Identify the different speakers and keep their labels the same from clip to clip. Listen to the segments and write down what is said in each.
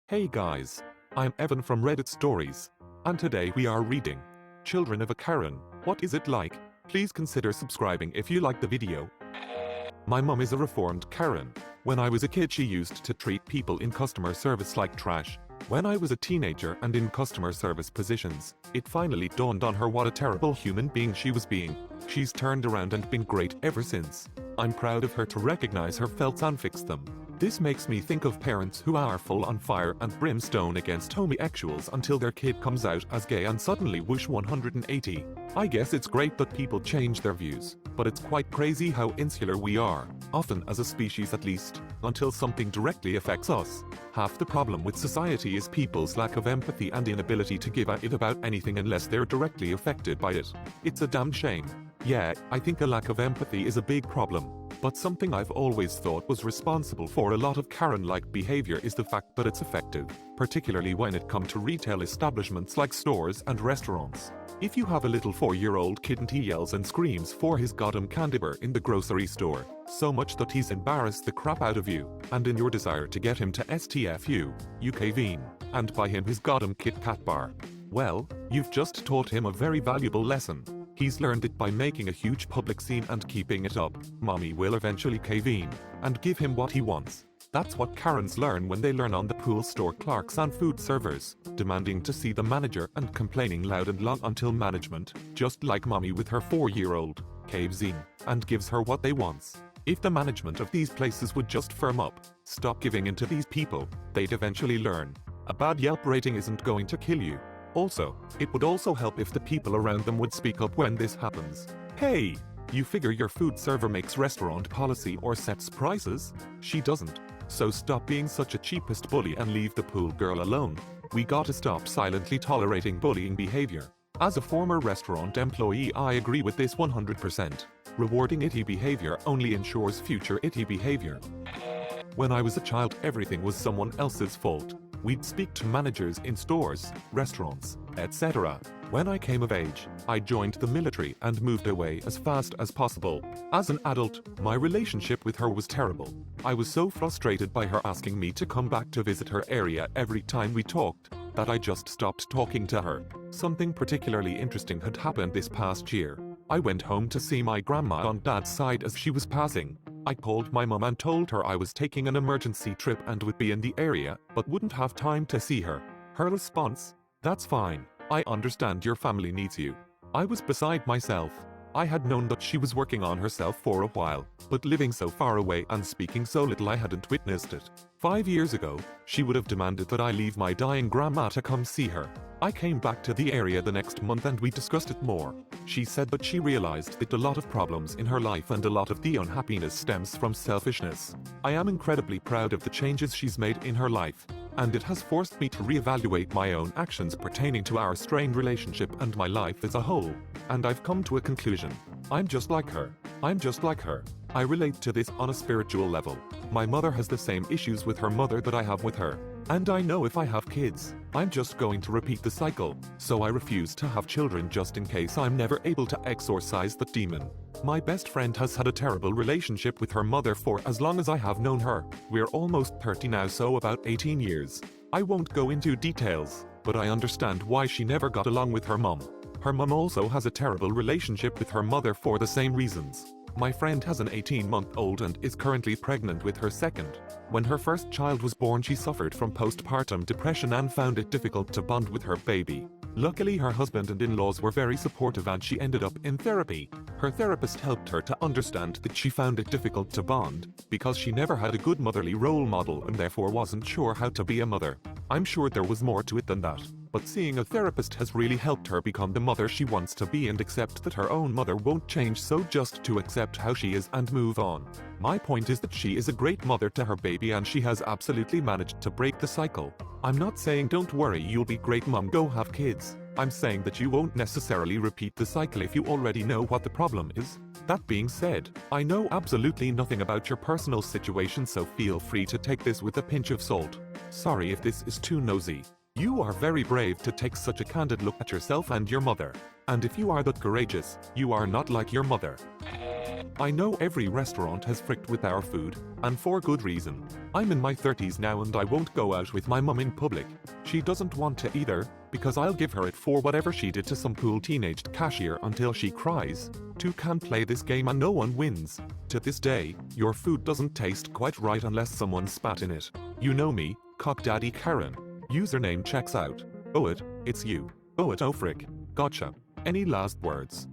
Speaker 1: Hey guys, I'm Evan from Reddit Stories, and today we are reading Children of a Karen, What Is It Like? Please consider subscribing if you like the video. My mum is a reformed Karen. When I was a kid she used to treat people in customer service like trash. When I was a teenager and in customer service positions, it finally dawned on her what a terrible human being she was being. She's turned around and been great ever since. I'm proud of her to recognize her faults and fix them. This makes me think of parents who are full on fire and brimstone against homosexuals until their kid comes out as gay and suddenly whoosh 180. I guess it's great that people change their views, but it's quite crazy how insular we are, often as a species at least, until something directly affects us. Half the problem with society is people's lack of empathy and inability to give a shit about anything unless they're directly affected by it. It's a damn shame. Yeah, I think a lack of empathy is a big problem. But something I've always thought was responsible for a lot of Karen-like behavior is the fact that it's effective, particularly when it comes to retail establishments like stores and restaurants. If you have a little 4-year-old kid and he yells and screams for his goddamn candy bar in the grocery store, so much that he's embarrassed the crap out of you, and in your desire to get him to STFU, you cave in, and buy him his goddamn Kit Kat bar. Well, you've just taught him a very valuable lesson. He's learned it by making a huge public scene and keeping it up. Mommy will eventually cave in and give him what he wants. That's what Karens learn when they learn on the pool store clerks and food servers, demanding to see the manager and complaining loud and long until management, just like mommy with her 4-year-old, caves in and gives her what they wants. If the management of these places would just firm up, stop giving in to these people, they'd eventually learn. A bad Yelp rating isn't going to kill you. Also, it would also help if the people around them would speak up when this happens. Hey! You figure your food server makes restaurant policy or sets prices? She doesn't. So stop being such a cheapest bully and leave the pool girl alone. We gotta stop silently tolerating bullying behavior. As a former restaurant employee I agree with this 100%. Rewarding itty behavior only ensures future itty behavior. When I was a child everything was someone else's fault. We'd speak to managers in stores, restaurants, etc. When I came of age, I joined the military and moved away as fast as possible. As an adult, my relationship with her was terrible. I was so frustrated by her asking me to come back to visit her area every time we talked, that I just stopped talking to her. Something particularly interesting had happened this past year. I went home to see my grandma on dad's side as she was passing. I called my mum and told her I was taking an emergency trip and would be in the area, but wouldn't have time to see her. Her response? That's fine. I understand your family needs you. I was beside myself. I had known that she was working on herself for a while, but living so far away and speaking so little I hadn't witnessed it. 5 years ago, she would have demanded that I leave my dying grandma to come see her. I came back to the area the next month and we discussed it more. She said that she realized that a lot of problems in her life and a lot of the unhappiness stems from selfishness. I am incredibly proud of the changes she's made in her life, and it has forced me to reevaluate my own actions pertaining to our strained relationship and my life as a whole. And I've come to a conclusion. I'm just like her. I'm just like her. I relate to this on a spiritual level. My mother has the same issues with her mother that I have with her. And I know if I have kids, I'm just going to repeat the cycle. So I refuse to have children just in case I'm never able to exorcise the demon. My best friend has had a terrible relationship with her mother for as long as I have known her. We're almost 30 now, so about 18 years. I won't go into details, but I understand why she never got along with her mum. Her mum also has a terrible relationship with her mother for the same reasons. My friend has an 18-month-old and is currently pregnant with her second. When her first child was born she suffered from postpartum depression and found it difficult to bond with her baby. Luckily her husband and in-laws were very supportive and she ended up in therapy. Her therapist helped her to understand that she found it difficult to bond, because she never had a good motherly role model and therefore wasn't sure how to be a mother. I'm sure there was more to it than that, but seeing a therapist has really helped her become the mother she wants to be and accept that her own mother won't change, so just to accept how she is and move on. My point is that she is a great mother to her baby and she has absolutely managed to break the cycle. I'm not saying don't worry, you'll be great mom, go have kids. I'm saying that you won't necessarily repeat the cycle if you already know what the problem is. That being said, I know absolutely nothing about your personal situation, so feel free to take this with a pinch of salt. Sorry if this is too nosy. You are very brave to take such a candid look at yourself and your mother. And if you are that courageous, you are not like your mother. I know every restaurant has fricked with our food, and for good reason. I'm in my 30s now and I won't go out with my mum in public. She doesn't want to either, because I'll give her it for whatever she did to some poor teenaged cashier until she cries. Two can play this game and no one wins. To this day, your food doesn't taste quite right unless someone spat in it. You know me, Cock Daddy Karen. Username checks out. Oh it's you. Oh frick. Gotcha. Any last words?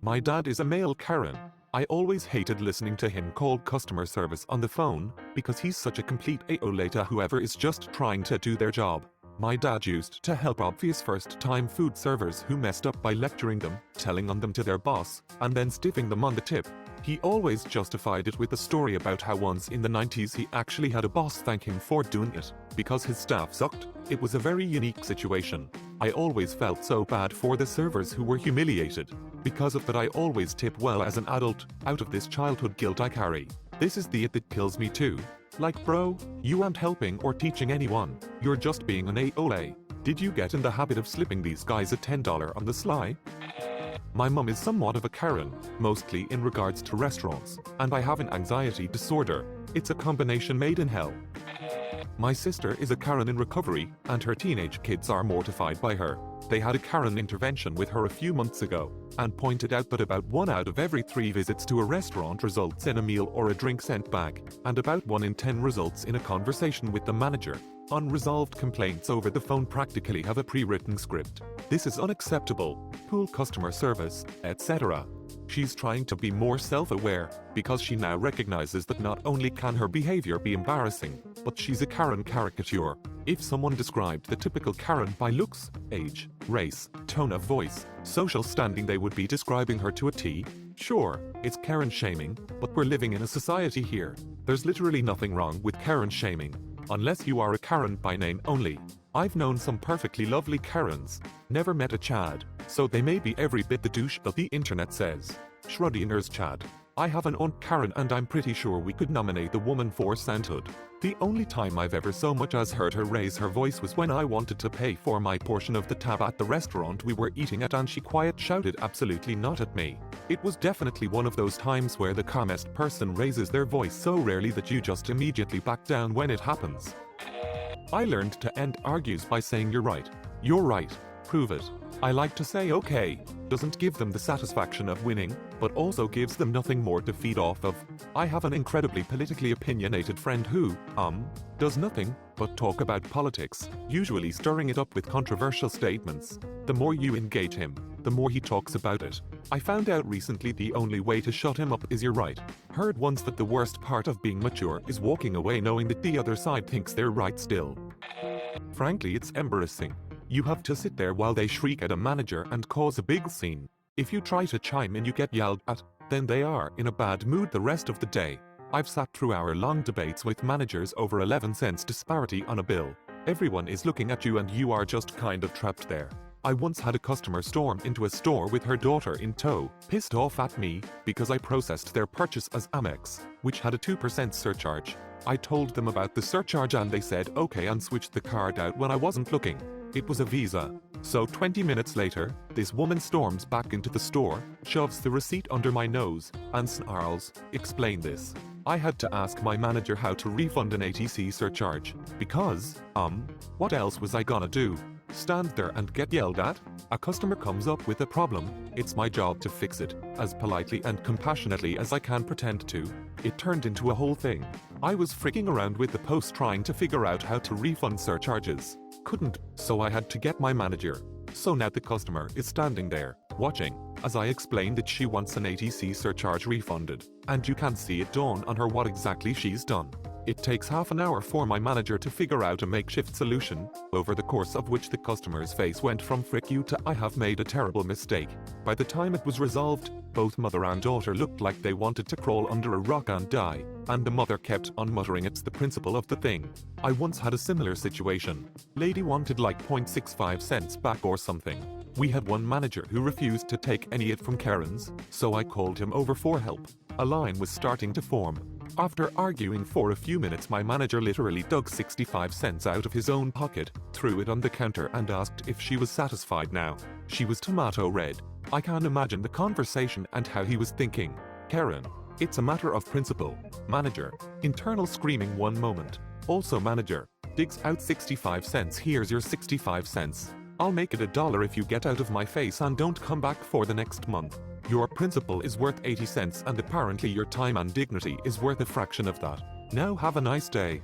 Speaker 1: My dad is a male Karen. I always hated listening to him call customer service on the phone, because he's such a complete a-hole to whoever is just trying to do their job. My dad used to help obvious first-time food servers who messed up by lecturing them, telling on them to their boss, and then stiffing them on the tip. He always justified it with a story about how once in the 90s he actually had a boss thank him for doing it, because his staff sucked. It was a very unique situation. I always felt so bad for the servers who were humiliated. Because of that I always tip well as an adult, out of this childhood guilt I carry. This is the it that kills me too. Like bro, you aren't helping or teaching anyone, you're just being an a-hole. Did you get in the habit of slipping these guys a $10 on the sly? My mum is somewhat of a Karen, mostly in regards to restaurants, and I have an anxiety disorder. It's a combination made in hell. My sister is a Karen in recovery, and her teenage kids are mortified by her. They had a Karen intervention with her a few months ago, and pointed out that about 1 out of every 3 visits to a restaurant results in a meal or a drink sent back, and about 1 in 10 results in a conversation with the manager. Unresolved complaints over the phone practically have a pre-written script. This is unacceptable. Poor customer service, etc. She's trying to be more self-aware, because she now recognizes that not only can her behavior be embarrassing, but she's a Karen caricature. If someone described the typical Karen by looks, age, race, tone of voice, social standing, they would be describing her to a T. Sure, it's Karen shaming, but we're living in a society here. There's literally nothing wrong with Karen shaming, unless you are a Karen by name only. I've known some perfectly lovely Karens, never met a Chad, so they may be every bit the douche that the internet says. Schrodinger's Chad. I have an aunt Karen and I'm pretty sure we could nominate the woman for sainthood. The only time I've ever so much as heard her raise her voice was when I wanted to pay for my portion of the tab at the restaurant we were eating at and she quiet shouted absolutely not at me. It was definitely one of those times where the calmest person raises their voice so rarely that you just immediately back down when it happens. I learned to end argues by saying you're right. You're right. Prove it. I like to say okay. Doesn't give them the satisfaction of winning, but also gives them nothing more to feed off of. I have an incredibly politically opinionated friend who, does nothing but talk about politics, usually stirring it up with controversial statements. The more you engage him, the more he talks about it. I found out recently the only way to shut him up is you're right. Heard once that the worst part of being mature is walking away knowing that the other side thinks they're right still. Frankly, it's embarrassing. You have to sit there while they shriek at a manager and cause a big scene. If you try to chime in, you get yelled at, then they are in a bad mood the rest of the day. I've sat through hour-long debates with managers over 11 cents disparity on a bill. Everyone is looking at you and you are just kind of trapped there. I once had a customer storm into a store with her daughter in tow, pissed off at me because I processed their purchase as Amex, which had a 2% surcharge. I told them about the surcharge and they said okay and switched the card out when I wasn't looking. It was a Visa. So 20 minutes later, this woman storms back into the store, shoves the receipt under my nose, and snarls, "Explain this." I had to ask my manager how to refund an ATC surcharge, because, what else was I gonna do? Stand there and get yelled at? A customer comes up with a problem, it's my job to fix it, as politely and compassionately as I can pretend to. It turned into a whole thing. I was freaking around with the post trying to figure out how to refund surcharges. Couldn't, so I had to get my manager. So now the customer is standing there, watching, as I explain that she wants an ATC surcharge refunded, and you can see it dawn on her what exactly she's done. It takes half an hour for my manager to figure out a makeshift solution, over the course of which the customer's face went from "frick you" to "I have made a terrible mistake." By the time it was resolved, both mother and daughter looked like they wanted to crawl under a rock and die, and the mother kept on muttering it's the principle of the thing. I once had a similar situation. Lady wanted like 0.65 cents back or something. We had one manager who refused to take any it from Karens, so I called him over for help. A line was starting to form. After arguing for a few minutes, my manager literally dug 65 cents out of his own pocket, threw it on the counter and asked if she was satisfied now. She was tomato red. I can't imagine the conversation and how he was thinking. Karen. It's a matter of principle. Manager. Internal screaming 1 moment. Also manager. Digs out 65 cents. Here's your 65 cents. I'll make it $1 if you get out of my face and don't come back for the next month. Your principal is worth 80 cents and apparently your time and dignity is worth a fraction of that. Now have a nice day.